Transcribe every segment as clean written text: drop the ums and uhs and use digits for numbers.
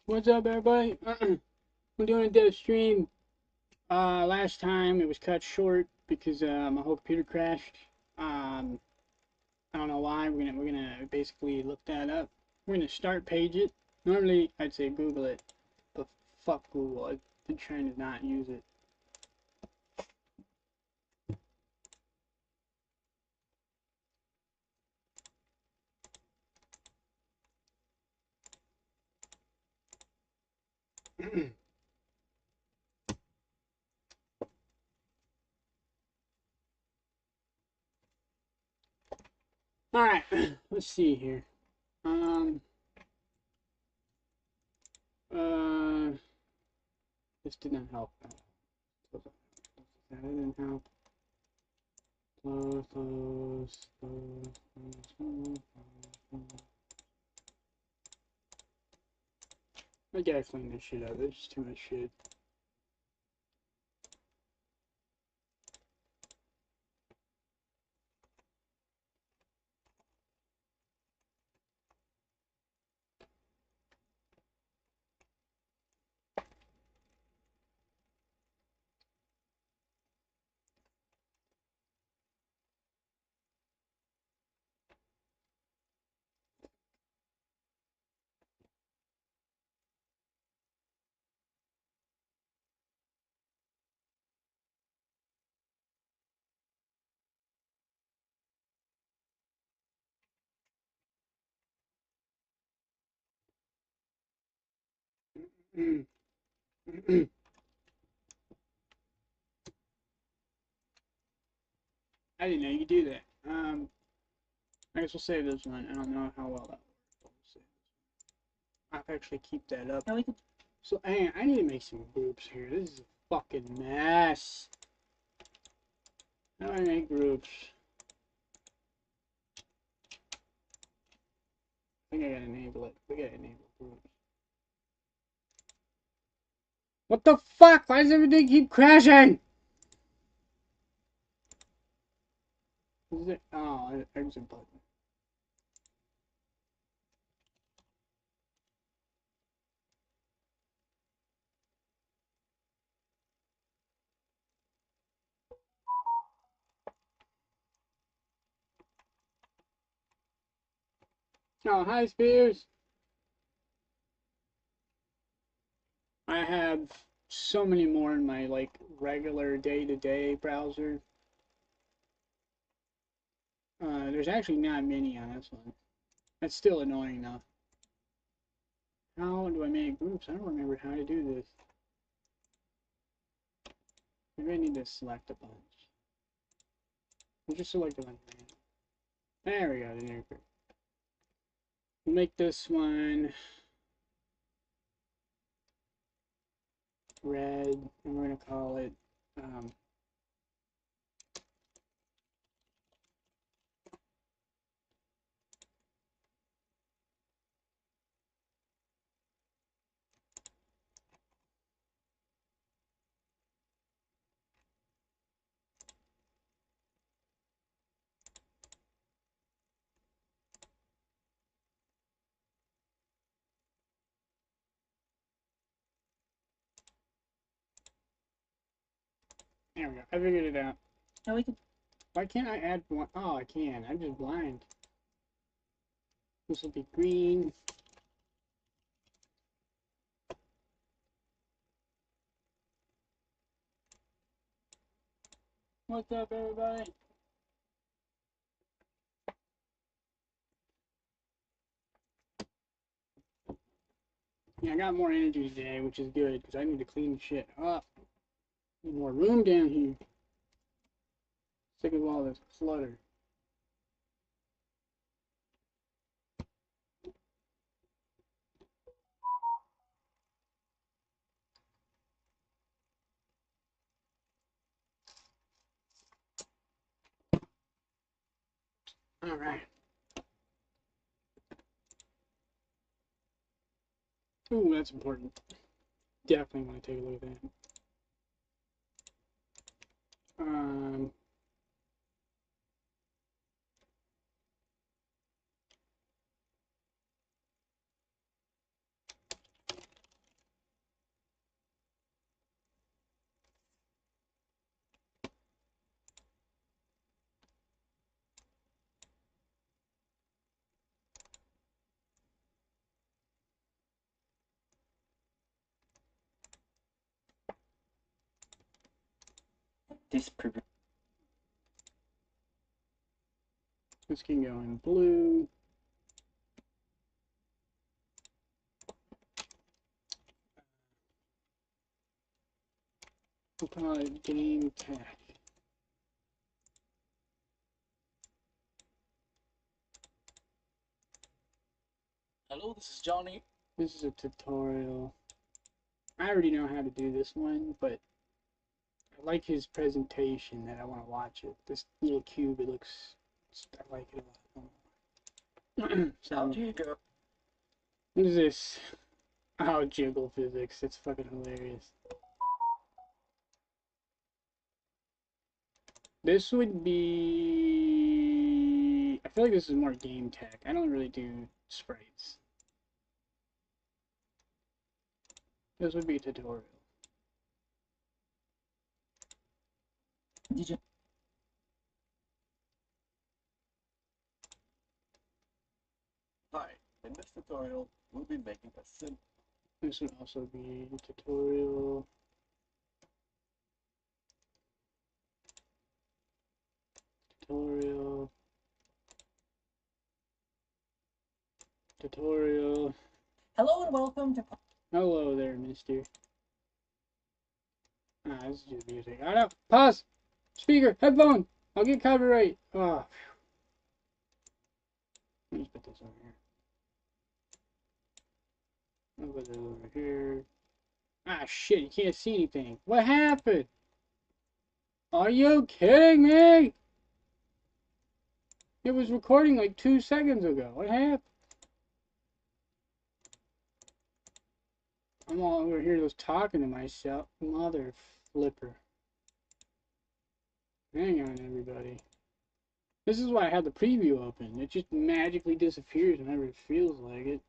What's up, everybody? I'm doing a dev stream. Last time it was cut short because my whole computer crashed. Um, I don't know why. We're gonna basically look that up. We're gonna start page it. Normally I'd say Google it, but fuck Google. I've been trying to not use it. All right, let's see here. Um, uh, this didn't help. That didn't help. Close. I gotta clean this shit up. There's just too much shit. I didn't know you could do that. I guess we'll save this one. I don't know how well that works. I'll actually keep that up. No, we can... So, hey, I need to make some groups here. This is a fucking mess. How do I make groups? I think I gotta enable it. We gotta enable groups. What the fuck? Why does everything keep crashing? Is it? Oh, exit button. Oh, hi, Spears. I have so many more in my, like, regular day-to-day browser. There's actually not many on this one. That's still annoying, though. How do I make groups? I don't remember how to do this. Maybe I need to select a bunch. I'll just select a bunch. There we go, the new group. We'll make this one red, and we're going to call it there we go. I figured it out. Now we can... Why can't I add one? Oh, I can. I'm just blind. This will be green. What's up, everybody? Yeah, I got more energy today, which is good, because I need to clean shit up. Need more room down here. Sick of all this clutter. Alright. Ooh, that's important. Definitely want to take a look at that. Um, This preview. This can go in blue. We'll call it game tech. Hello, this is Johnny. This is a tutorial. I already know how to do this one, but I like his presentation that I want to watch it. This little cube, it looks, I like it a lot. So, Here you go. what is this? Oh, jiggle physics. It's fucking hilarious. This would be... I feel like this is more game tech. I don't really do sprites. This would be a tutorial. Did you? Hi, in this tutorial, we'll be making a simple. This would also be a tutorial. Tutorial. Tutorial. Hello and welcome to. Hello there, mister. Ah, this is just music. I know. Pause! Speaker! Headphone! I'll get copyright! Oh. Let me just put this over here. I'll put this over here. Ah, shit, you can't see anything. What happened? Are you kidding me? It was recording like 2 seconds ago. What happened? I'm all over here just talking to myself. Mother flipper. Hang on, everybody. This is why I had the preview open. It just magically disappears whenever it feels like it.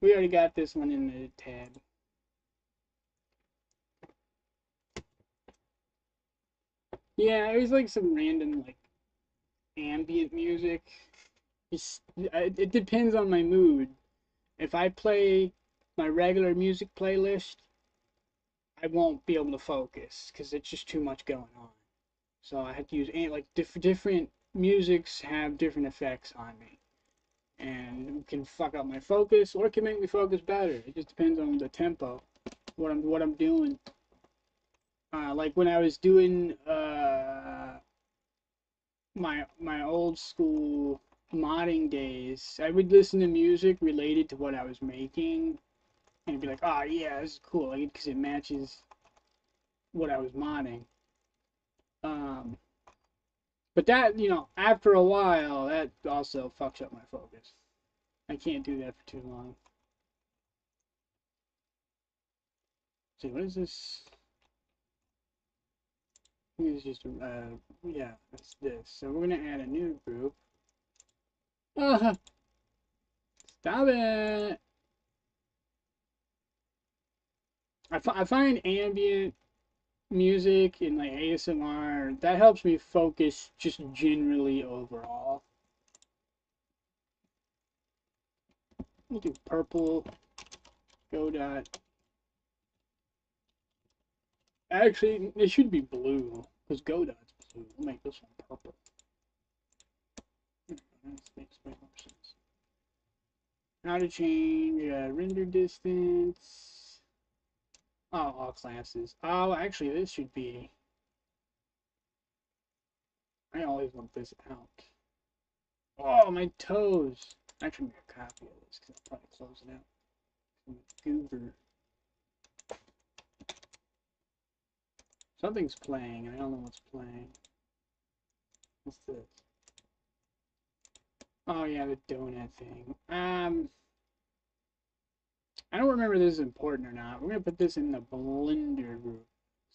We already got this one in the tab. Yeah, it was like some random like ambient music. It depends on my mood. If I play my regular music playlist, I won't be able to focus because it's just too much going on. So I have to use like different musics have different effects on me, and it can fuck up my focus or it can make me focus better. It just depends on the tempo, what I'm doing. Like when I was doing my old school modding days, I would listen to music related to what I was making and be like, oh yeah, this is cool, like, because it matches what I was modding. But that, after a while, that also fucks up my focus. I can't do that for too long. Let's see, what is this? I think it's just, yeah, that's this. So we're gonna add a new group. Stop it! I find ambient music and like ASMR, that helps me focus just generally overall. We'll do purple, go dot. Actually, it should be blue, because go dot's blue. We'll make this one purple. That makes way more sense. How to change render distance. Oh, all classes. Oh, actually, this should be. I always want this out. Oh, my toes. Actually, make a copy of this because I'll probably close it out. Goober. Something's playing. I don't know what's playing. What's this? Oh yeah, the donut thing. I don't remember if this is important or not. We're gonna put this in the Blender group.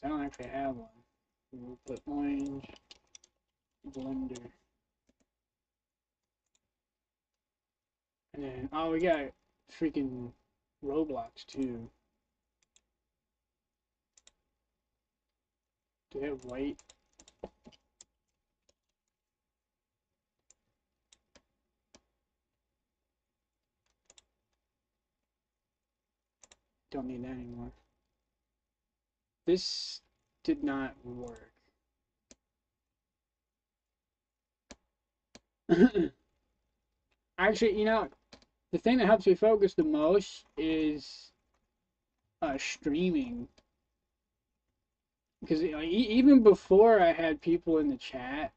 I don't actually have one. We'll put orange Blender. And then, oh, we got freaking Roblox too. Do they have white? Don't need that anymore. This did not work. Actually, the thing that helps me focus the most is streaming. Because even before I had people in the chat,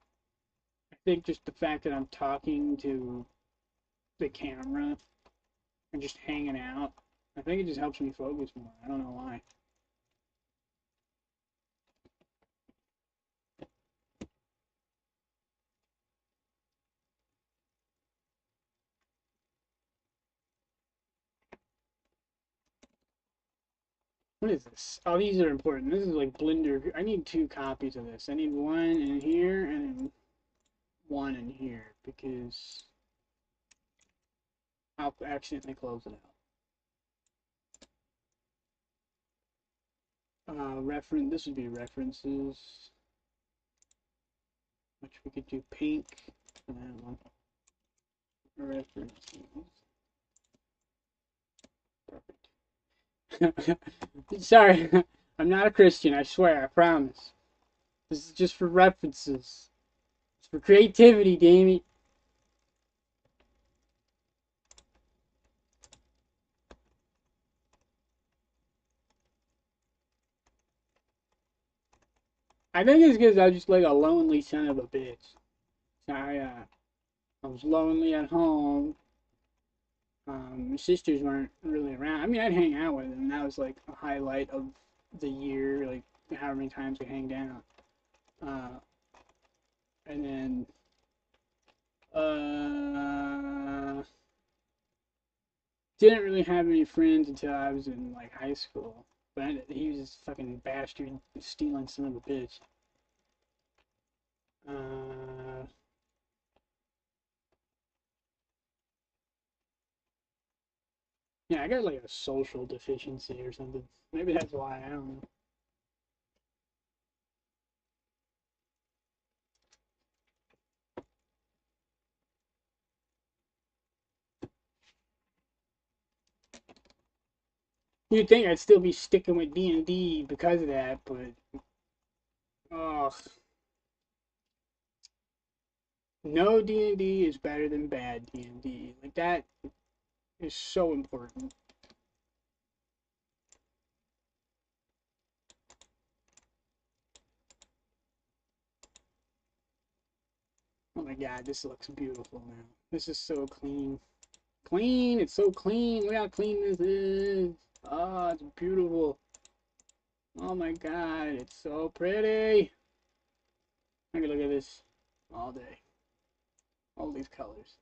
I think just the fact that I'm talking to the camera and just hanging out, I think it just helps me focus more. I don't know why. What is this? Oh, these are important. This is like Blender. I need 2 copies of this. I need one in here and one in here because I'll accidentally close it out. Reference. This would be references, which we could do pink for that one. References. Perfect. Sorry, I'm not a Christian. I swear. I promise. This is just for references. It's for creativity, Damien. I think it's because I was just like a lonely son of a bitch. So I was lonely at home. My sisters weren't really around. I mean, I'd hang out with them. That was like a highlight of the year, like however many times we hanged out. Uh, and then, didn't really have any friends until I was in like high school. But he was this fucking bastard, stealing son of a bitch. Uh, yeah, I got like a social deficiency or something. Maybe that's why. I don't know. You'd think I'd still be sticking with D&D because of that, but oh, no D&D is better than bad D&D. Like that is so important. Oh my god, this looks beautiful now. This is so clean. Clean, it's so clean. Look how clean this is. Oh, it's beautiful. Oh my god, it's so pretty. I can look at this all day. All these colors.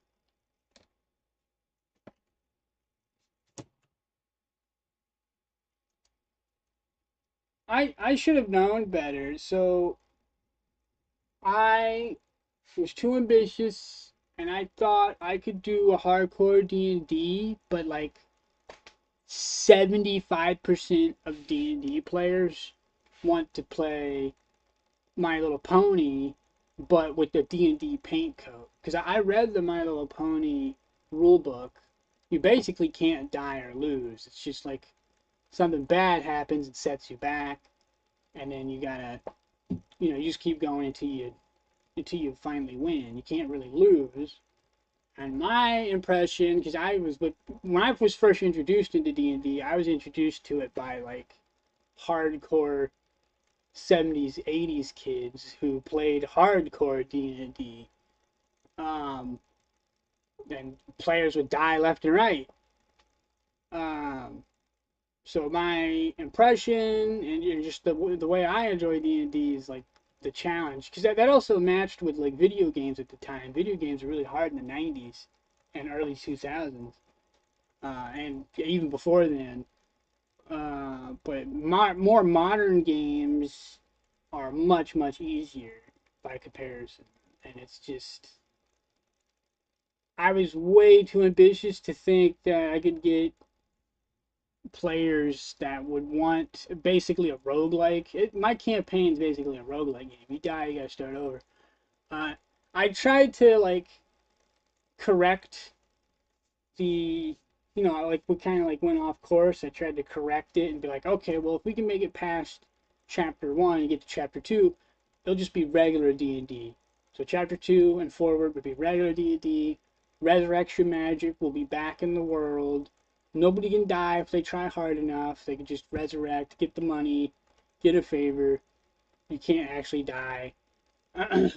I should have known better. So I was too ambitious and I thought I could do a hardcore D&D, but like 75% of D&D players want to play My Little Pony, but with the D&D paint coat. Because I read the My Little Pony rule book. You basically can't die or lose. It's just like something bad happens, it sets you back, and then you gotta, you just keep going until you finally win. You can't really lose. And my impression, because when I was first introduced into D&D, I was introduced to it by like hardcore 70s, 80s kids who played hardcore D&D. Um, and players would die left and right. Um, so my impression and just the way I enjoy D&D is like the challenge, because that also matched with like video games at the time. Video games were really hard in the 90s and early 2000s, and even before then. But more modern games are much, much easier by comparison. And it's just, I was way too ambitious to think that I could get players that would want basically a roguelike. My campaign's basically a roguelike game. You die, you gotta start over. Uh, I tried to like correct the like we kind of like went off course. I tried to correct it and be like, okay, well, if we can make it past chapter 1 and get to chapter 2, it'll just be regular D&D. So chapter 2 and forward would be regular D&D. Resurrection magic will be back in the world. Nobody can die if they try hard enough. They can just resurrect, get the money, get a favor. You can't actually die. um,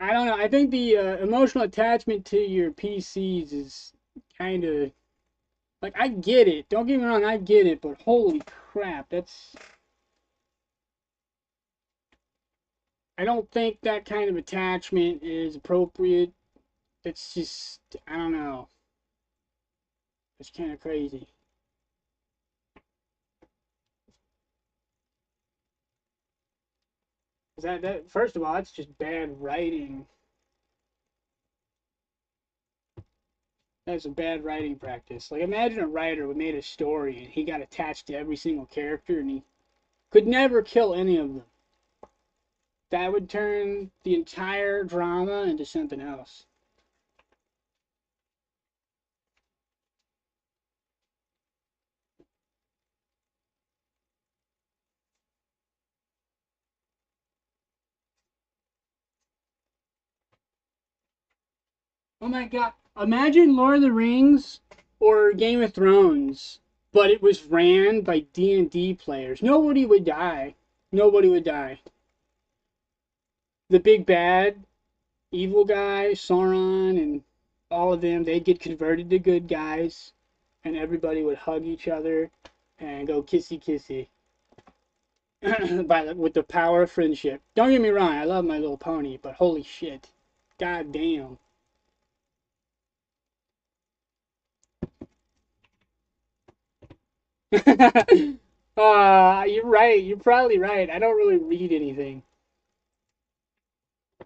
I don't know. I think the emotional attachment to your PCs is kind of like, I get it. Don't get me wrong, I get it, but holy crap, that's I don't think that kind of attachment is appropriate. It's just, I don't know. It's kind of crazy. Is that first of all, that's just bad writing. That's a bad writing practice. Like, imagine a writer who made a story and he got attached to every single character and he could never kill any of them. That would turn the entire drama into something else. Oh my god. Imagine Lord of the Rings or Game of Thrones, but it was ran by D&D players. Nobody would die. Nobody would die. The big bad, evil guy, Sauron, and all of them, they'd get converted to good guys, and everybody would hug each other and go kissy kissy with the power of friendship. Don't get me wrong, I love My Little Pony, but holy shit. God damn. You're right. You're probably right. I don't really read anything.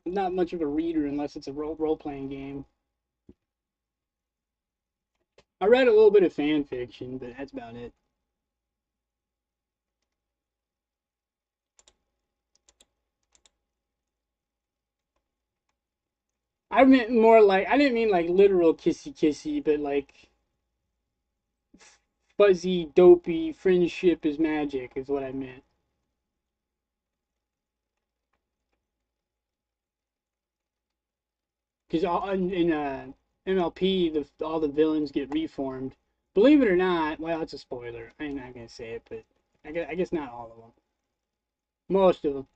I'm not much of a reader unless it's a role playing game. I read a little bit of fan fiction, but that's about it. I meant more like, I didn't mean like literal kissy kissy, but like fuzzy, dopey friendship is magic is what I meant. Because in MLP, all the villains get reformed. Believe it or not, well, it's a spoiler. I'm not gonna say it, but I guess not all of them. Most of them.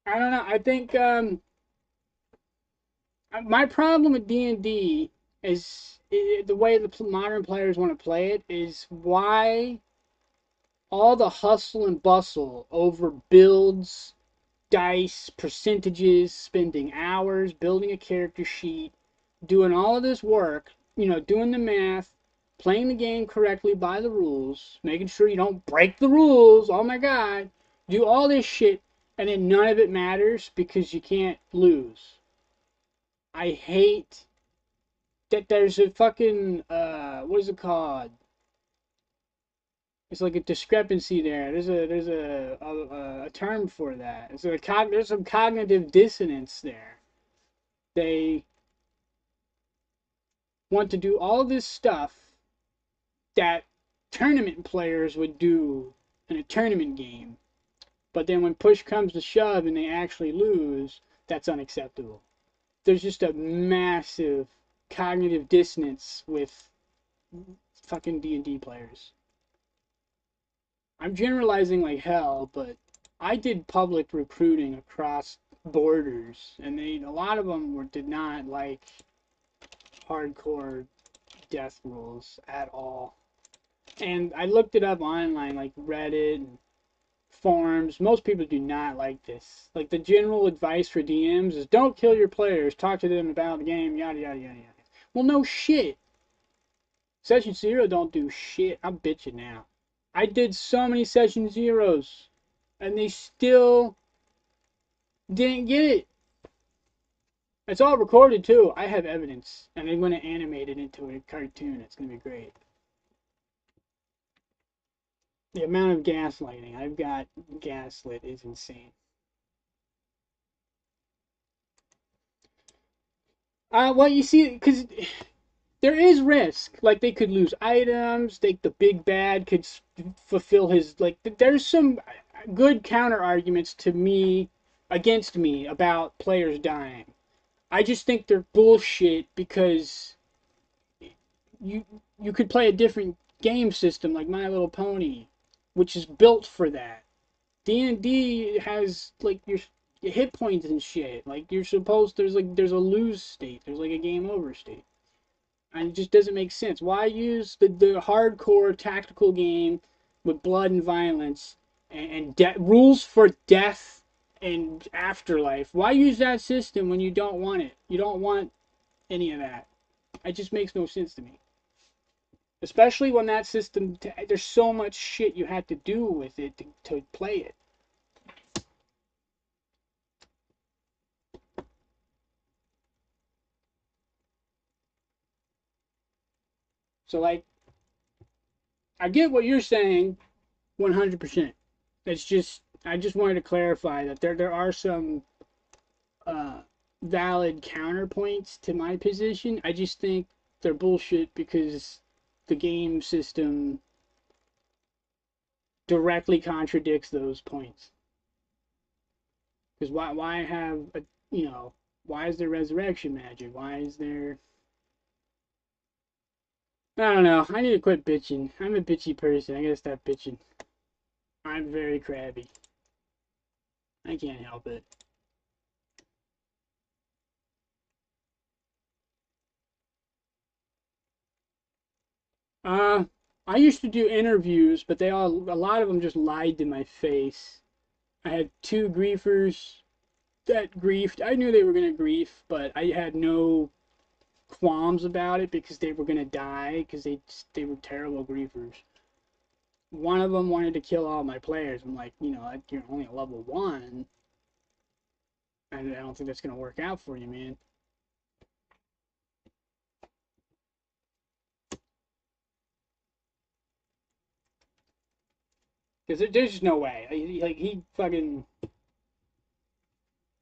I don't know. I think my problem with D&D is the way the modern players want to play it is why all the hustle and bustle over builds, dice, percentages, spending hours building a character sheet, doing all of this work, doing the math, playing the game correctly by the rules, making sure you don't break the rules. Oh my god. Do all this shit and then none of it matters because you can't lose. I hate that there's a fucking what is it called? It's like a discrepancy there. There's a term for that. There's some cognitive dissonance there. They want to do all this stuff that tournament players would do in a tournament game, but then when push comes to shove and they actually lose, that's unacceptable. There's just a massive cognitive dissonance with fucking D&D players. I'm generalizing like hell, but I did public recruiting across borders, and a lot of them did not like hardcore death rules at all. And I looked it up online, like Reddit and forums. Most people do not like this. Like, the general advice for DMs is don't kill your players, talk to them about the game, yada yada yada yada. Well, no shit. Session zero don't do shit. I'm bitching now. I did so many session zeros, and they still didn't get it. It's all recorded too. I have evidence, and they're going to animate it into a cartoon. It's going to be great. The amount of gaslighting I've got gaslit is insane. Well, you see, because there is risk. Like they could lose items. The big bad could fulfill his like. There's some good counter arguments to me against me about players dying. I just think they're bullshit because you you could play a different game system like My Little Pony, which is built for that. D&D has like your hit points and shit. Like you're supposed there's a lose state. There's like a game over state. And it just doesn't make sense. Why use the hardcore tactical game with blood and violence and rules for death and afterlife? Why use that system when you don't want it? You don't want any of that. It just makes no sense to me. Especially when that system, there's so much shit you had to do with it to play it. So, like, I get what you're saying 100%. It's just, I just wanted to clarify that there are some uh, valid counterpoints to my position. I just think they're bullshit because the game system directly contradicts those points. Because why have a, you know, why is there resurrection magic? Why is there I don't know. I need to quit bitching. I'm a bitchy person. I gotta stop bitching. I'm very crabby. I can't help it. Uh, I used to do interviews, but a lot of them just lied to my face. I had two griefers that griefed. I knew they were gonna grief, but I had no qualms about it because they were gonna die because they were terrible griefers. One of them wanted to kill all my players. I'm like, you're only a level one. And I don't think that's gonna work out for you, man. Because there's just no way. Like he fucking.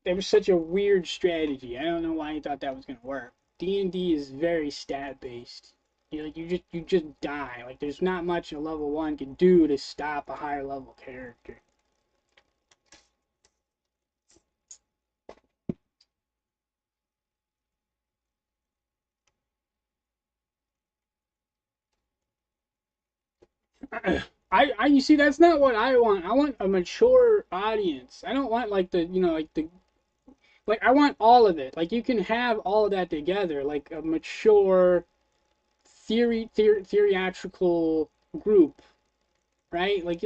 It was such a weird strategy. I don't know why he thought that was gonna work. D&D is very stat based. You just die. Like there's not much a level one can do to stop a higher level character. You see that's not what I want. I want a mature audience. I don't want like like I want all of it. Like you can have all of that together, like a mature theatrical group, right? Like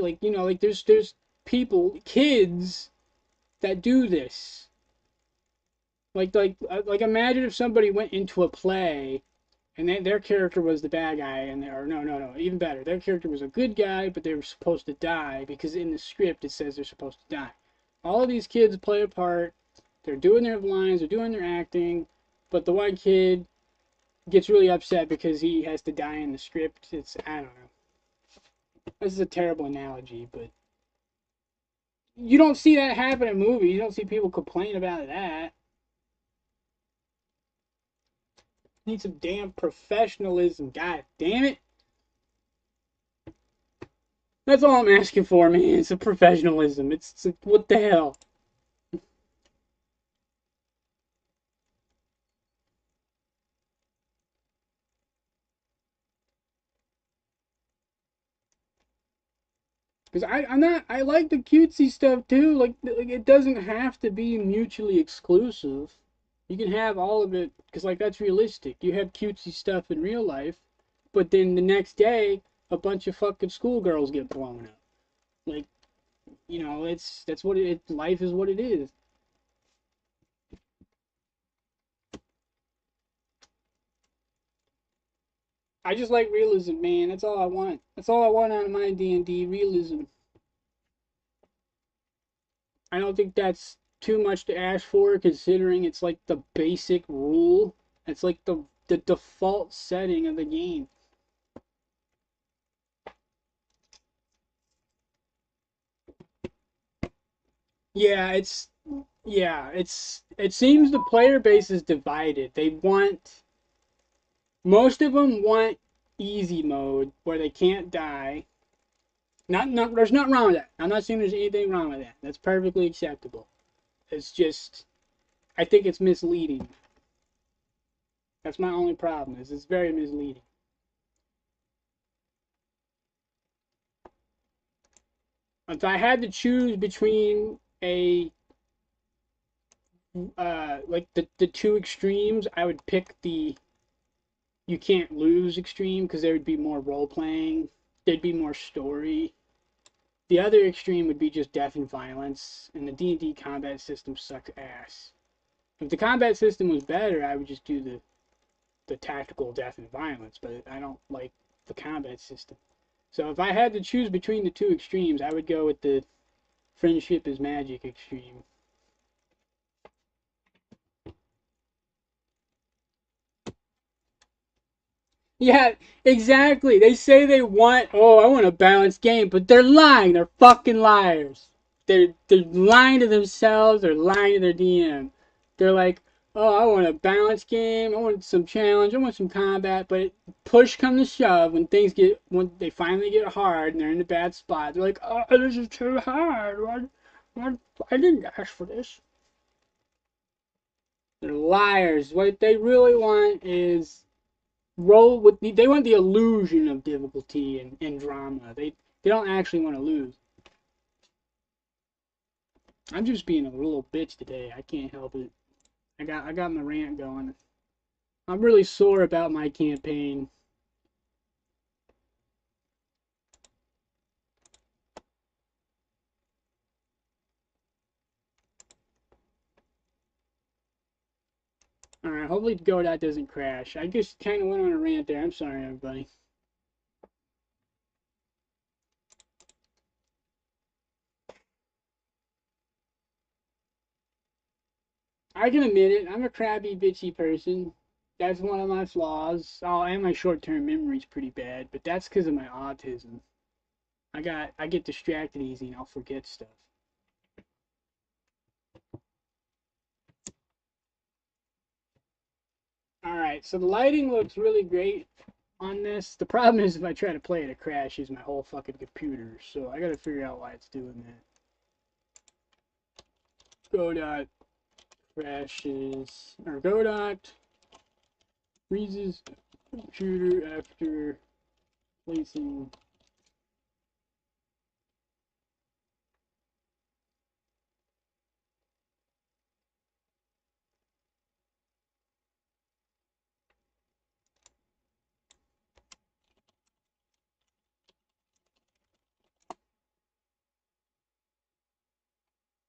there's people, kids that do this. Like imagine if somebody went into a play and their character was the bad guy and or no, even better, their character was a good guy but they were supposed to die because in the script it says they're supposed to die. All of these kids play a part. They're doing their lines, they're doing their acting, but the one kid gets really upset because he has to die in the script. I don't know. This is a terrible analogy, but you don't see that happen in movies. You don't see people complain about that. Need some damn professionalism. God damn it. That's all I'm asking for, man. It's a professionalism. It's what the hell? Because I'm not. I like the cutesy stuff too. Like it doesn't have to be mutually exclusive. You can have all of it because like that's realistic. You have cutesy stuff in real life, but then the next day a bunch of fucking schoolgirls get blown up. Like that's what life is what it is. I just like realism, man. That's all I want. That's all I want out of my D&D realism. I don't think that's too much to ask for, considering it's like the basic rule. It's like the default setting of the game. Yeah, it seems the player base is divided. Most of them want easy mode where they can't die. There's nothing wrong with that. I'm not saying there's anything wrong with that. That's perfectly acceptable. It's just, I think it's misleading. That's my only problem. Is it's very misleading. If I had to choose between a like the two extremes, I would pick the you can't lose extreme because there would be more role playing. There'd be more story. The other extreme would be just death and violence, and the D&D combat system sucks ass. If the combat system was better, I would just do the tactical death and violence, but I don't like the combat system. So if I had to choose between the two extremes, I would go with the friendship is magic extreme. Yeah, exactly. They say they want, oh, I want a balanced game, but they're lying. They're fucking liars. They're lying to themselves. They're lying to their DM. They're like, oh, I want a balanced game. I want some challenge. I want some combat. But push come to shove, when they finally get hard and they're in a bad spot, they're like, oh, this is too hard. What? I didn't ask for this. They're liars. What they really want is they want the illusion of difficulty and drama. They don't actually want to lose. I'm just being a little bitch today. I can't help it. I got my rant going. I'm really sore about my campaign. All right, hopefully Godot doesn't crash. I just kind of went on a rant there. I'm sorry, everybody. I can admit it. I'm a crabby, bitchy person. That's one of my flaws. Oh, and my short-term memory's pretty bad, but that's because of my autism. I get distracted easy and I'll forget stuff. All right, so the lighting looks really great on this. The problem is if I try to play it, it crashes my whole fucking computer. So I gotta figure out why it's doing that. Godot crashes, or Godot freezes computer after placing.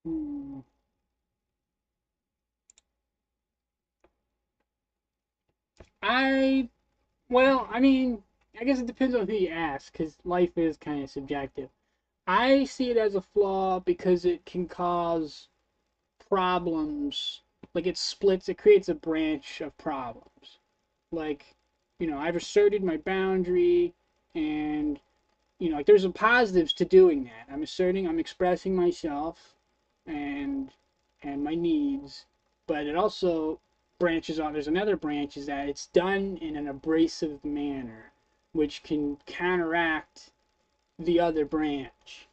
Hmm. I well, I mean, I guess it depends on who you ask, because life is kind of subjective. I see it as a flaw because it can cause problems. Like it creates a branch of problems. Like, I've asserted my boundary, and like there's some positives to doing that. I'm expressing myself and my needs, but it also branches off. There's another branch is that it's done in an abrasive manner, which can counteract the other branch.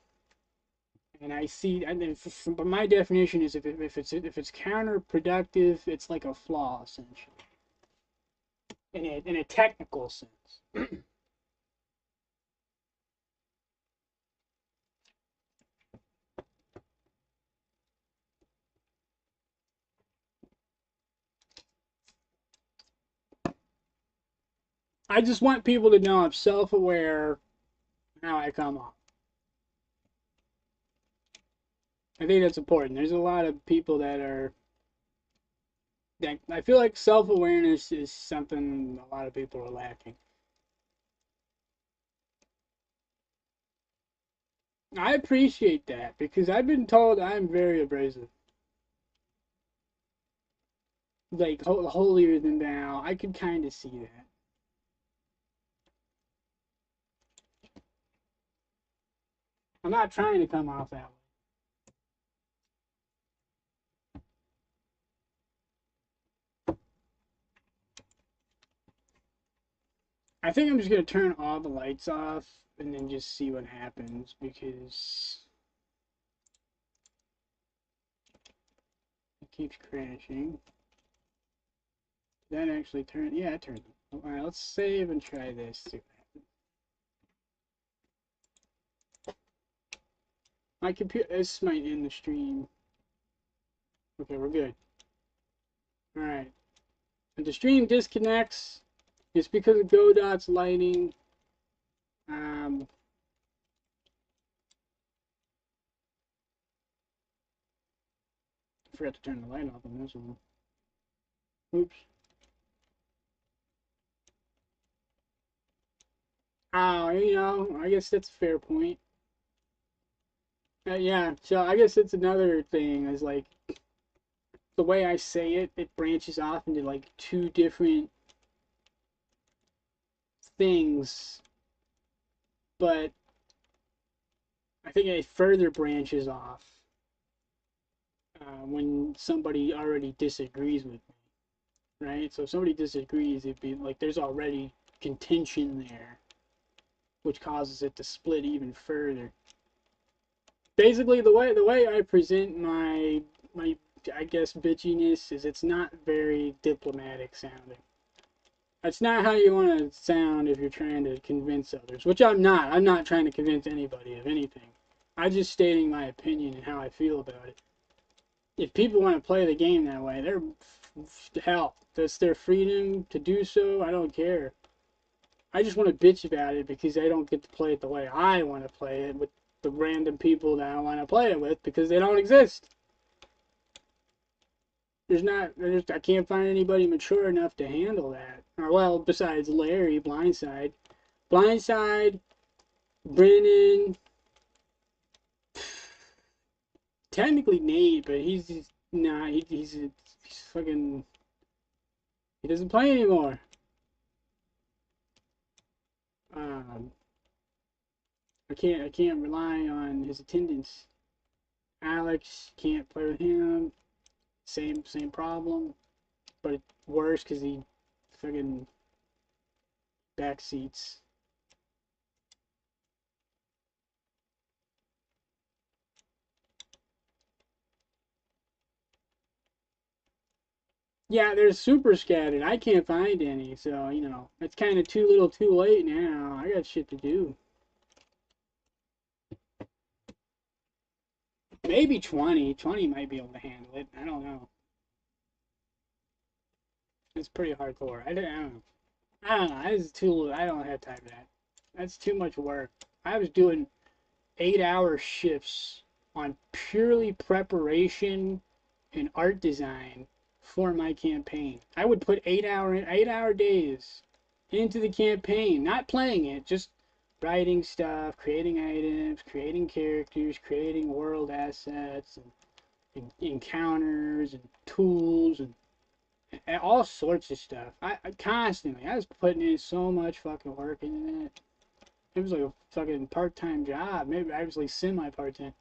And I see, but my definition is if it's counterproductive, it's like a flaw essentially, in a technical sense. I just want people to know I'm self-aware how I come off. I think that's important. There's a lot of people that I feel like self-awareness is something a lot of people are lacking. I appreciate that because I've been told I'm very abrasive. like holier than thou. I could kind of see that. I'm not trying to come off that way. I think I'm just gonna turn all the lights off and then just see what happens because it keeps crashing. That actually turned. Yeah, it turned. All right, let's save and try this. See what happens. My computer. This might end the stream. Okay, we're good. All right. If the stream disconnects, it's because of Godot's lighting. Um, I forgot to turn the light off on this one. Oops. Oh, I guess that's a fair point. Yeah, so I guess it's another thing is like the way I say it, it branches off into like two different things, but I think it further branches off when somebody already disagrees with me, right? So if somebody disagrees, it'd be like there's already contention there, which causes it to split even further. Basically, the way I present my I guess bitchiness is it's not very diplomatic sounding. That's not how you want to sound if you're trying to convince others, which I'm not. I'm not trying to convince anybody of anything. I'm just stating my opinion and how I feel about it. If people want to play the game that way, they're hell. That's their freedom to do so. I don't care. I just want to bitch about it because I don't get to play it the way I want to play it with the random people that I want to play it with because they don't exist. I can't find anybody mature enough to handle that. Or, well, besides Larry, Blindside, Brennan, technically Nate, but he's not. He's fucking. He doesn't play anymore. Um, I can't rely on his attendance. Alex can't play with him. Same problem, but it's worse because he fucking backseats. Yeah, there's super scattered. I can't find any, so it's kind of too little, too late now. I got shit to do. Maybe 20. 20 might be able to handle it. I don't know. It's pretty hardcore. I don't know. I don't know. This is too. I don't have time for that. That's too much work. I was doing 8-hour shifts on purely preparation and art design for my campaign. I would put 8-hour days into the campaign, not playing it, just writing stuff, creating items, creating characters, creating world assets, and encounters and tools and all sorts of stuff. I constantly, I was putting in so much fucking work into it. It was like a fucking part-time job, maybe actually semi-part-time.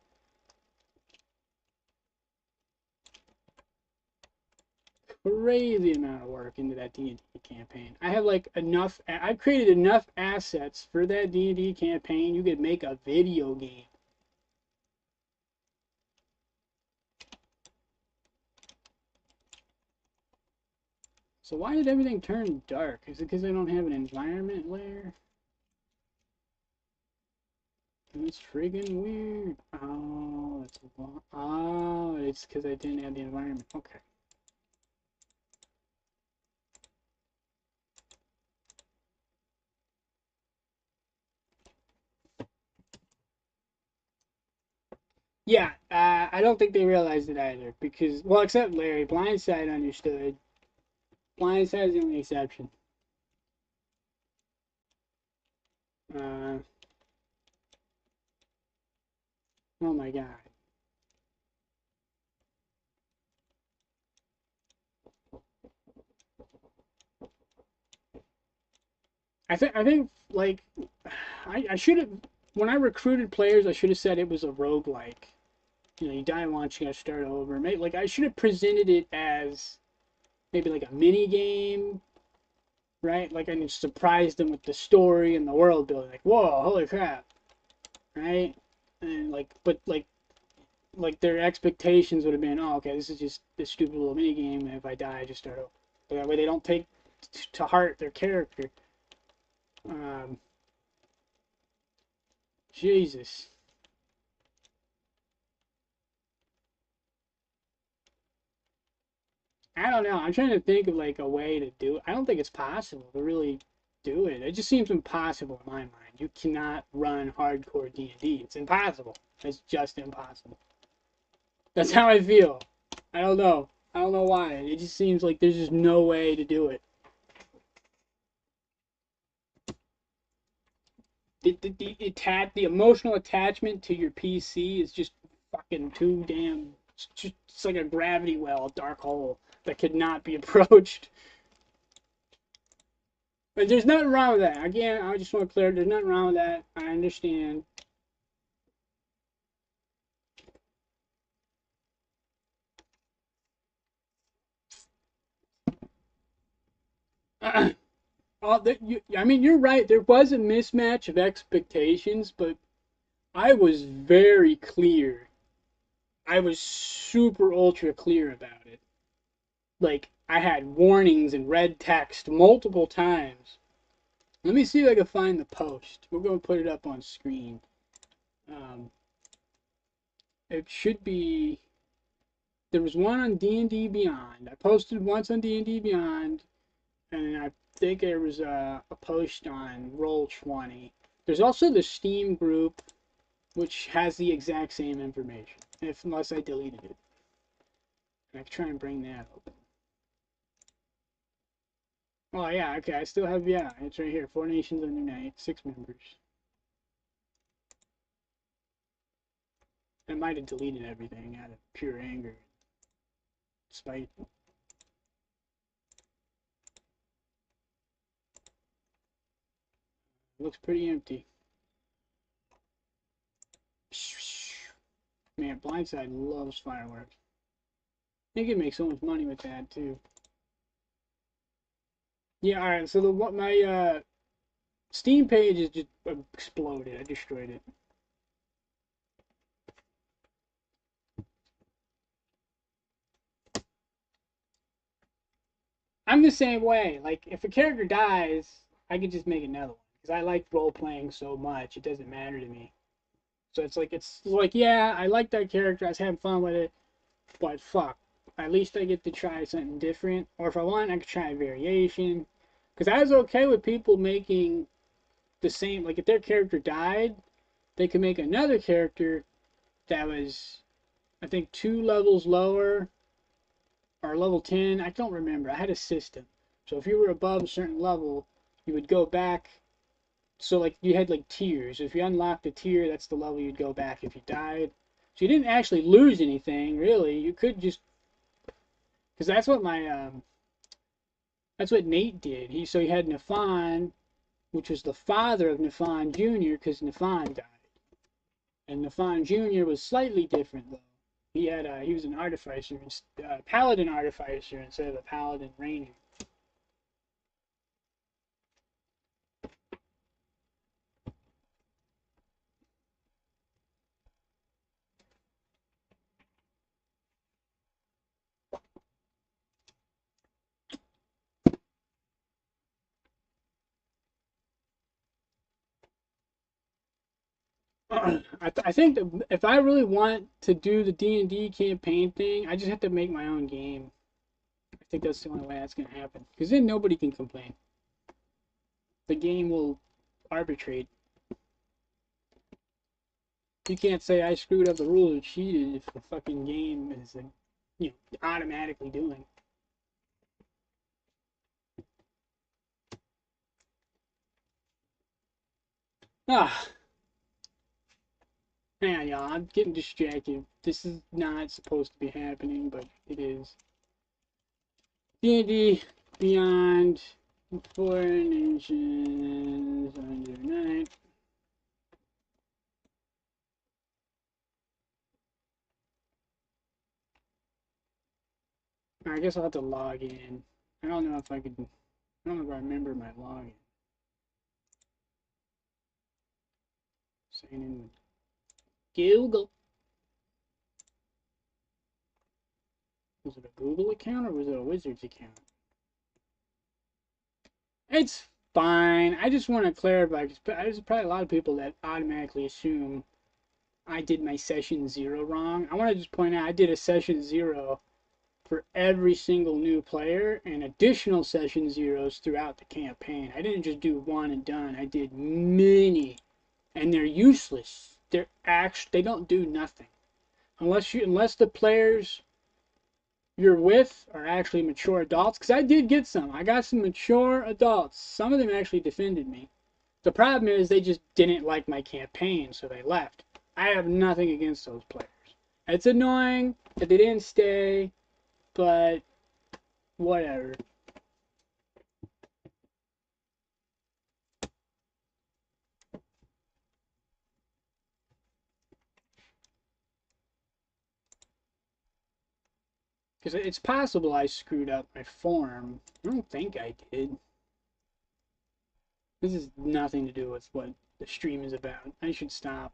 Crazy amount of work into that D&D campaign. I have like enough. I've created enough assets for that D&D campaign. You could make a video game. So why did everything turn dark? Is it because I don't have an environment layer? That's friggin' weird. Oh, it's because I didn't have the environment. Okay. Yeah, I don't think they realized it either because, well, except Larry, Blindside understood. Blindside's the only exception. Uh, oh my god. I think like I should have, when I recruited players, I should have said it was a roguelike. You know, you die once, you gotta start over. Maybe, like, I should have presented it as maybe like a mini game, right? Like, I just surprised them with the story and the world building. Like, whoa, holy crap, right? And like, but like their expectations would have been, oh, okay, this is just this stupid little mini game, and if I die, I just start over. But that way, they don't take to heart their character. Um, Jesus. I don't know. I'm trying to think of like a way to do it. I don't think it's possible to really do it. It just seems impossible in my mind. You cannot run hardcore D&D. It's impossible. It's just impossible. That's how I feel. I don't know. I don't know why. It just seems like there's just no way to do it. The emotional attachment to your PC is just fucking too damn. It's like a gravity well, a dark hole that could not be approached. But there's nothing wrong with that. Again, I just want to clear. There's nothing wrong with that. I understand. I mean, you're right. There was a mismatch of expectations, but I was very clear. I was super ultra clear about it. Like, I had warnings in red text multiple times. Let me see if I can find the post. We're going to put it up on screen. Um, it should be. There was one on D&D Beyond. I posted once on D&D Beyond, and I think there was a post on Roll20. There's also the Steam group, which has the exact same information, unless I deleted it. And I can try and bring that up. Oh yeah, okay, I still have, yeah, it's right here. 4 nations under night, 6 members. I might have deleted everything out of pure anger, spite. It looks pretty empty. Man, Blindside loves fireworks. They can make so much money with that too. Yeah, all right. So the what my Steam page is just exploded. I destroyed it. I'm the same way. Like, if a character dies, I can just make another one because I like role playing so much. It doesn't matter to me. So it's like yeah, I like that character. I was having fun with it, but fuck, at least I get to try something different. Or if I want, I could try a variation. Because I was okay with people making the same. Like, if their character died, they could make another character that was, I think, 2 levels lower or level 10. I don't remember. I had a system. So if you were above a certain level, you would go back. So, like, you had like tiers. If you unlocked a tier, that's the level you'd go back if you died. So you didn't actually lose anything, really. You could just, because that's what Nate did. He had Nafan, which was the father of Nafan Jr. because Nafan died. And Nafan Jr. was slightly different though. He was an artificer, paladin artificer instead of a paladin ranger. I think that if I really want to do the D&D campaign thing, I just have to make my own game. I think that's the only way that's gonna happen. Because then nobody can complain. The game will arbitrate. You can't say I screwed up the rules or cheated if the fucking game is, automatically doing. Ah, man, y'all, I'm getting distracted. This is not supposed to be happening, but it is. D&D Beyond. 4 nations under night. I guess I'll have to log in. I don't know if I could. I don't know if I remember my login. Sign in with Google. Was it a Google account or was it a Wizards account? It's fine. I just want to clarify because there's probably a lot of people that automatically assume I did my session 0 wrong. I want to just point out I did a session 0 for every single new player and additional session 0s throughout the campaign. I didn't just do one and done. I did many, and they're useless. They don't do nothing unless the players you're with are actually mature adults. Because I did get some. I got some mature adults. Some of them actually defended me. The problem is they just didn't like my campaign, so they left. I have nothing against those players. It's annoying that they didn't stay, but whatever. Because it's possible I screwed up my form. I don't think I did. This has nothing to do with what the stream is about. I should stop.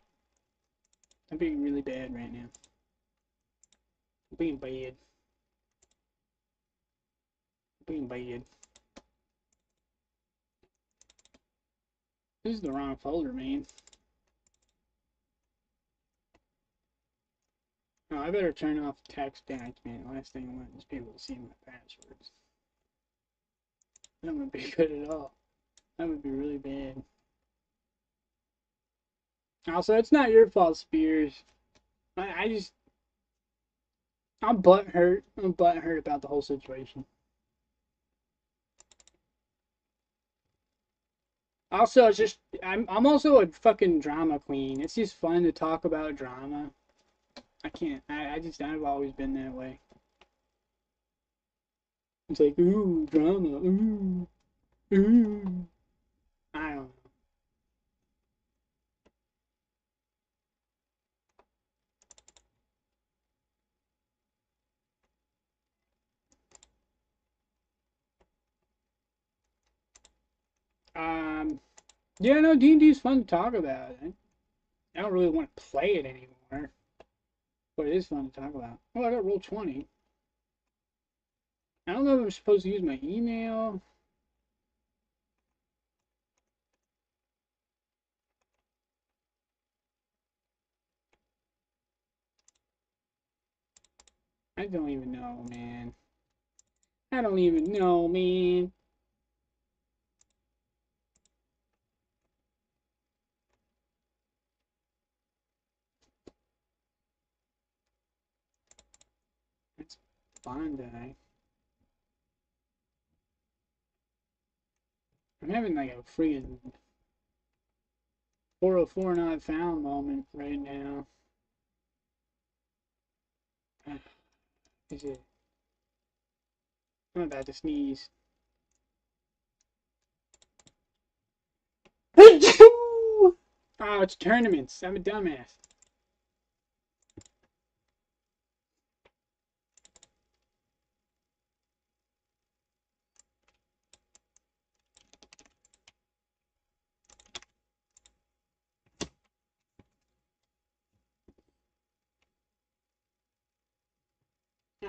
I'm being really bad right now. I'm being bad. I'm being bad. This is the wrong folder, man. Oh, I better turn off text document. Last thing I want is people to see my passwords. That wouldn't be good at all. That would be really bad. Also, it's not your fault, Spears. I'm butthurt. I'm butthurt about the whole situation. Also, it's just I'm also a fucking drama queen. It's just fun to talk about drama. I can't. I've always been that way. It's like ooh drama, ooh. I don't know. Yeah, no, D&D is fun to talk about. I don't really want to play it anymore, but it is fun to talk about. Oh, I got roll 20. I don't know if I'm supposed to use my email. I don't even know, man. I don't even know, man. It's Bondi. I'm having like a freaking 404 not found moment right now. Is it? I'm about to sneeze. Oh, it's tournaments. I'm a dumbass.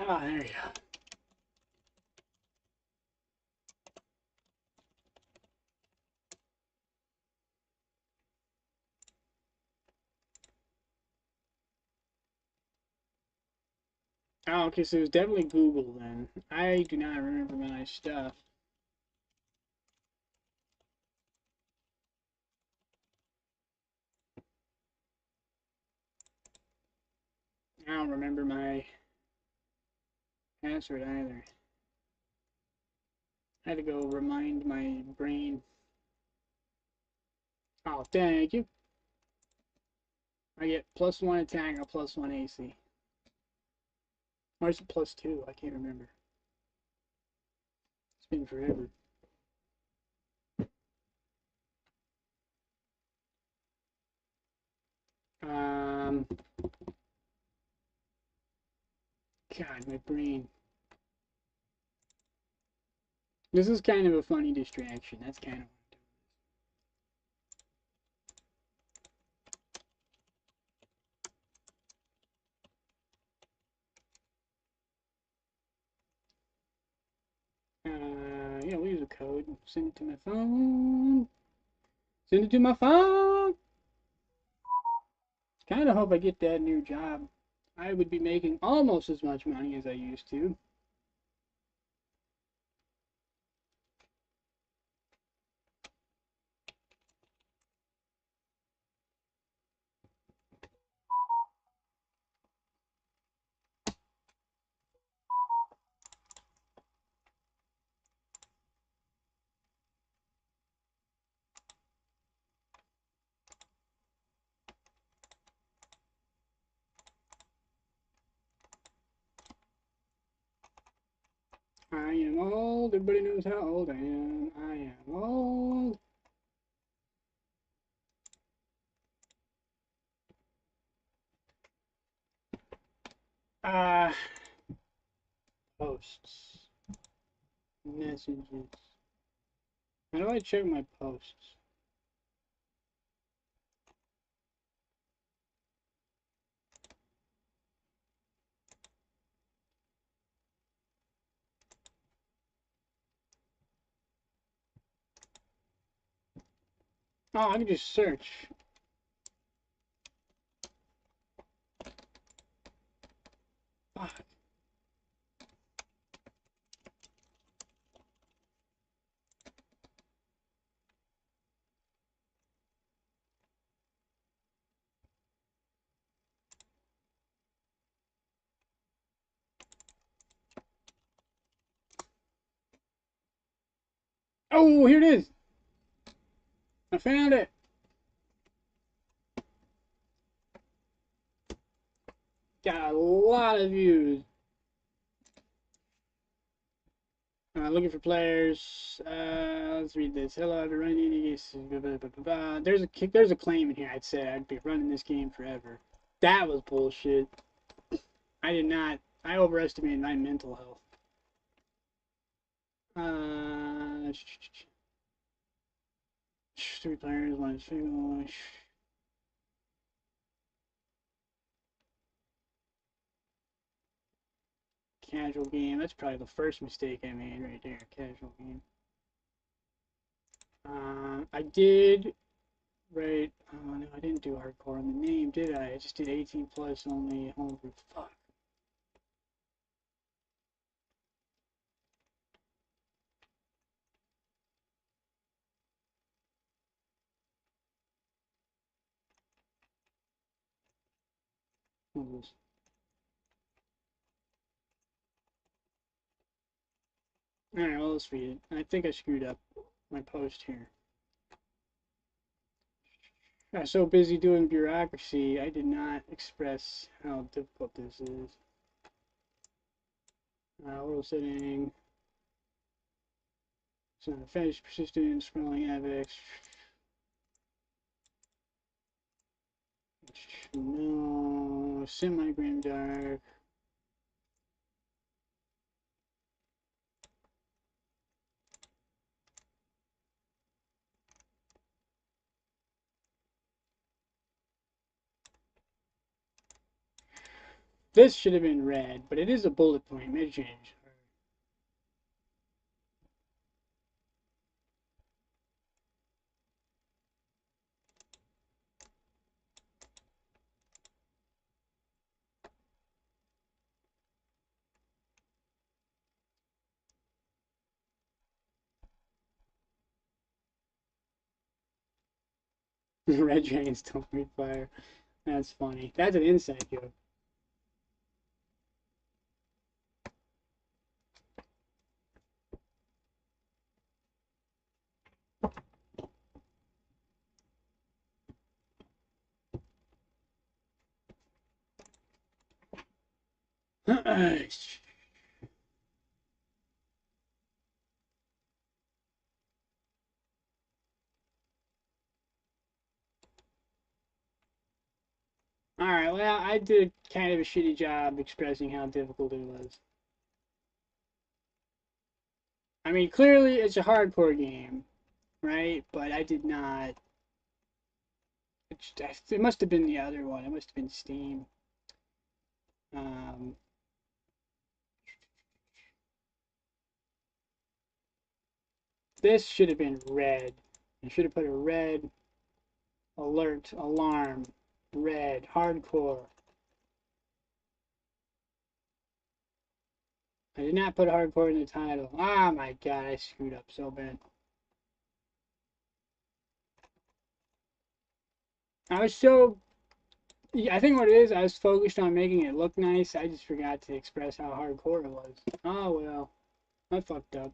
Oh, there you go. Oh, okay, so it was definitely Google then. I do not remember my stuff. I don't remember my password either. I had to go remind my brain. Oh, thank you. I get +1 attack or +1 AC. Or is it +2? I can't remember. It's been forever. Um, God, my brain. This is kind of a funny distraction. That's kind of. Yeah, we'll use a code. Send it to my phone. Send it to my phone. Kind of hope I get that new job. I would be making almost as much money as I used to. I am old. Everybody knows how old I am. I am old. Ah, posts. Messages. How do I check my posts? Oh, I can just search. Fuck. Oh, here it is. I found it. Got a lot of views. Looking for players. Let's read this. Hello, I've been running games. There's a claim in here. I'd say I'd be running this game forever. That was bullshit. I did not. I overestimated my mental health. Uh, 3 players, one is single. Casual game. That's probably the first mistake I made right there. Casual game. I did write. Oh no, I didn't do hardcore on the name, did I? I just did 18 plus only homebrew. Fuck. Alright, well, let's read it. I think I screwed up my post here. I was so busy doing bureaucracy, I did not express how difficult this is. World setting. So fetish, persistent, scrolling, avex. No, semi-grim dark. This should have been red, but it is a bullet point. Mid change. Red drains don't breathe fire. That's funny. That's an inside joke. Alright, well, I did kind of a shitty job expressing how difficult it was. I mean, clearly it's a hardcore game, right? But I did not. It must have been the other one. It must have been Steam. Um, this should have been red. I should have put a red alert, alarm, red, hardcore. I did not put hardcore in the title. Ah, my god, I screwed up so bad. I was so. Yeah, I think what it is, I was focused on making it look nice. I just forgot to express how hardcore it was. Oh well, I fucked up.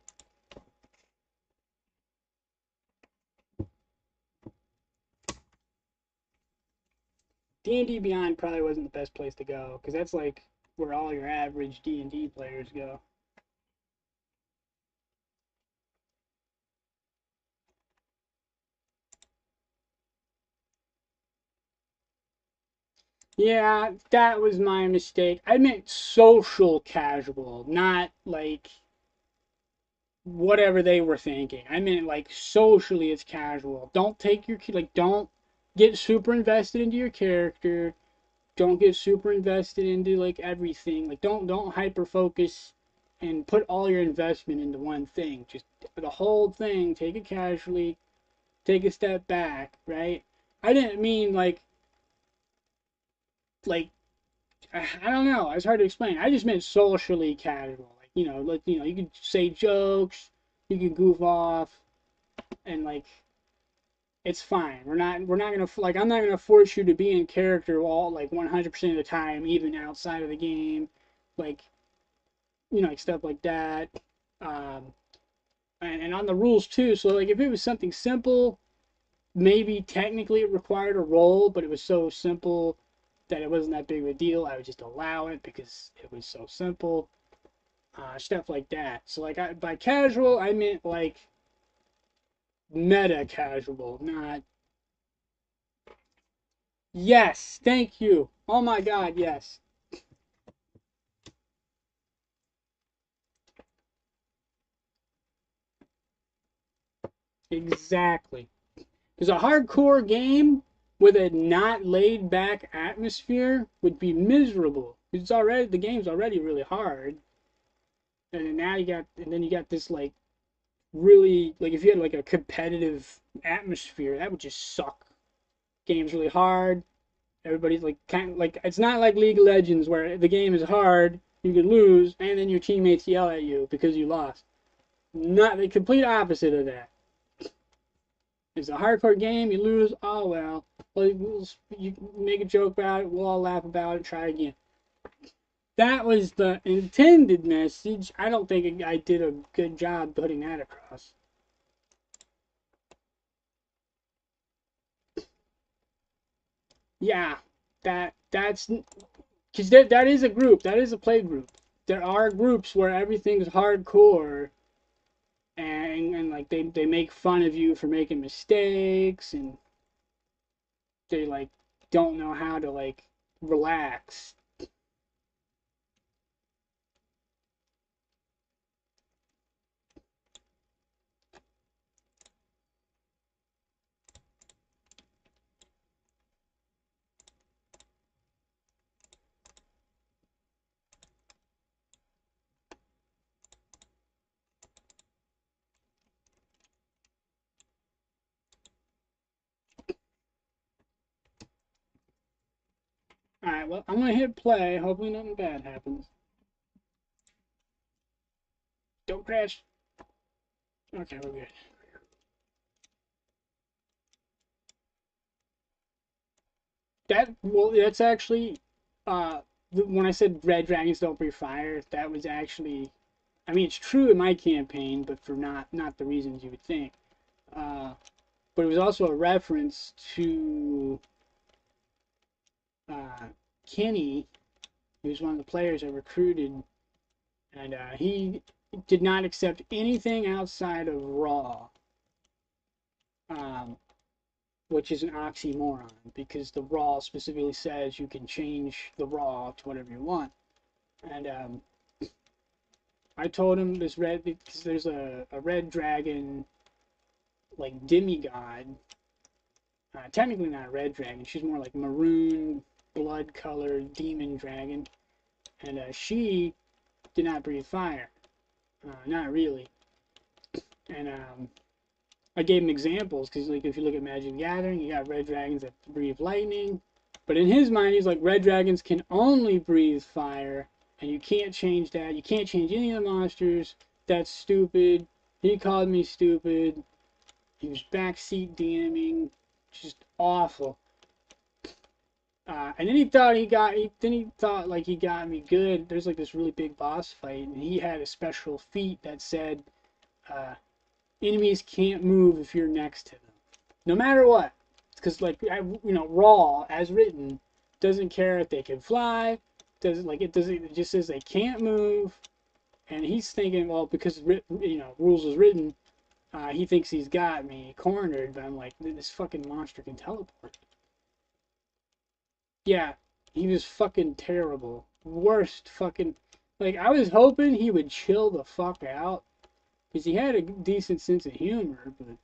D&D Beyond probably wasn't the best place to go because that's like where all your average D&D players go. Yeah, that was my mistake. I meant social casual, not like whatever they were thinking. I meant like socially it's casual. Don't take your like don't get super invested into your character. Don't get super invested into like everything. Like don't hyper focus and put all your investment into one thing. Just the whole thing, take it casually, take a step back, right? I didn't mean like I don't know. It's hard to explain. I just meant socially casual. Like you can say jokes, you can goof off, and like it's fine. We're not gonna like I'm not gonna force you to be in character all like 100% of the time, even outside of the game, like like stuff like that. Um, and on the rules too. So like if it was something simple, maybe technically it required a roll, but it was so simple that it wasn't that big of a deal. I would just allow it because it was so simple. Stuff like that. So like by casual, I meant like meta casual, not. Yes, thank you. Oh my God, yes, exactly. Because a hardcore game with a not laid back atmosphere would be miserable. It's already the game's already really hard, and then you got this like really like if you had like a competitive atmosphere, that would just suck. Game's really hard. Everybody's like kind of like it's not like League of Legends where the game is hard, you could lose, and then your teammates yell at you because you lost. Not the complete opposite of that. It's a hardcore game. You lose. Oh well. Well, you make a joke about it. We'll all laugh about it. Try again. That was the intended message. I don't think I did a good job putting that across. Yeah, that's because that is a group. That is a play group. There are groups where everything's hardcore and like they make fun of you for making mistakes and they like don't know how to like relax. Alright, well, I'm gonna hit play. Hopefully nothing bad happens. Don't crash. Okay, we're good. That's actually, when I said red dragons don't breathe fire, that was actually, I mean, it's true in my campaign, but for not the reasons you would think. Uh, but it was also a reference to uh, Kenny, who was one of the players I recruited, and he did not accept anything outside of Raw. Um, which is an oxymoron because the raw specifically says you can change the raw to whatever you want. And I told him this red because there's a red dragon like demigod. Technically not a red dragon. She's more like maroon, blood-colored demon dragon, and she did not breathe fire. Not really. And I gave him examples because, like, if you look at Magic the Gathering, you got red dragons that breathe lightning. But in his mind, he's like, red dragons can only breathe fire, and you can't change that. You can't change any of the monsters. That's stupid. He called me stupid. He was backseat DMing, just awful. And then he thought like he got me good. There's like this really big boss fight, and he had a special feat that said, uh, enemies can't move if you're next to them, no matter what. Because like raw as written doesn't care if they can fly. Doesn't like it doesn't. It just says they can't move, and he's thinking, well, because rules was written, he thinks he's got me cornered. But I'm like, this fucking monster can teleport. Yeah, he was fucking terrible. Worst fucking. Like I was hoping he would chill the fuck out because he had a decent sense of humor, but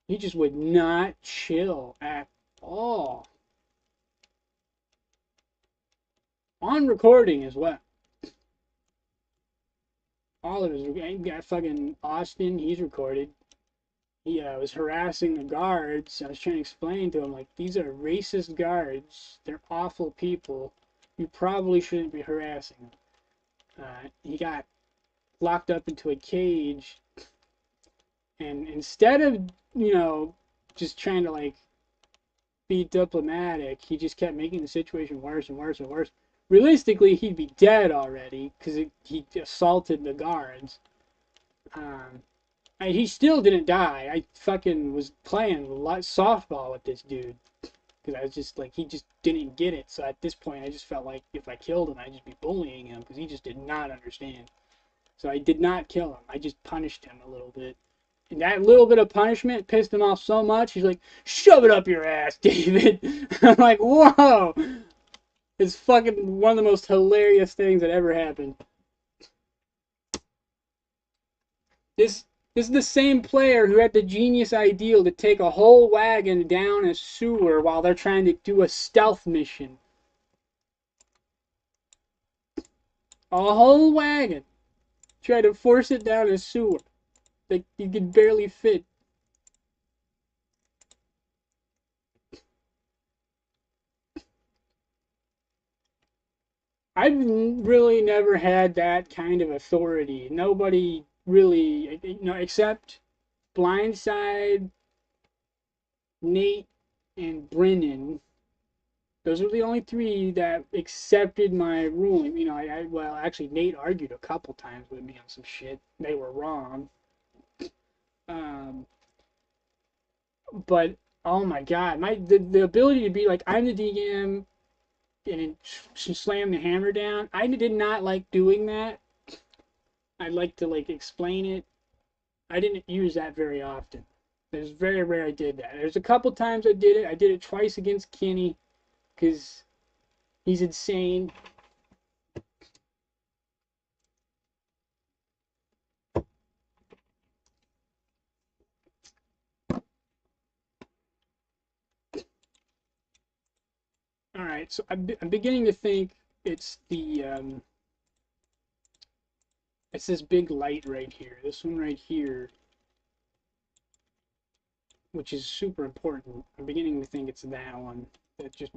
he just would not chill at all. On recording as well. All of his got fucking Austin, he's recorded. He was harassing the guards. I was trying to explain to him, like, these are racist guards. They're awful people. You probably shouldn't be harassing them. He got locked up into a cage, and instead of, just trying to, like, be diplomatic, he just kept making the situation worse and worse and worse. Realistically, he'd be dead already because he assaulted the guards. And he still didn't die. I fucking was playing softball with this dude because I was just like, he just didn't get it. So at this point, I just felt like if I killed him, I'd just be bullying him because he just did not understand. So I did not kill him. I just punished him a little bit. And that little bit of punishment pissed him off so much, he's like, shove it up your ass, David. I'm like, whoa. It's fucking one of the most hilarious things that ever happened. This is the same player who had the genius idea to take a whole wagon down a sewer while they're trying to do a stealth mission. A whole wagon. Try to force it down a sewer. Like you could barely fit. I've really never had that kind of authority. Nobody really, except Blindside, Nate, and Brennan. Those are the only three that accepted my ruling. Well, actually, Nate argued a couple times with me on some shit. They were wrong. Um, but oh my god, the ability to be like, I'm the DM and slam the hammer down. I did not like doing that. I like to like explain it. I didn't use that very often. It's very rare I did that. There's a couple times I did it. I did it twice against Kenny because he's insane. All right, so I'm beginning to think it's it's this big light right here. This one right here, which is super important. I'm beginning to think it's that one that just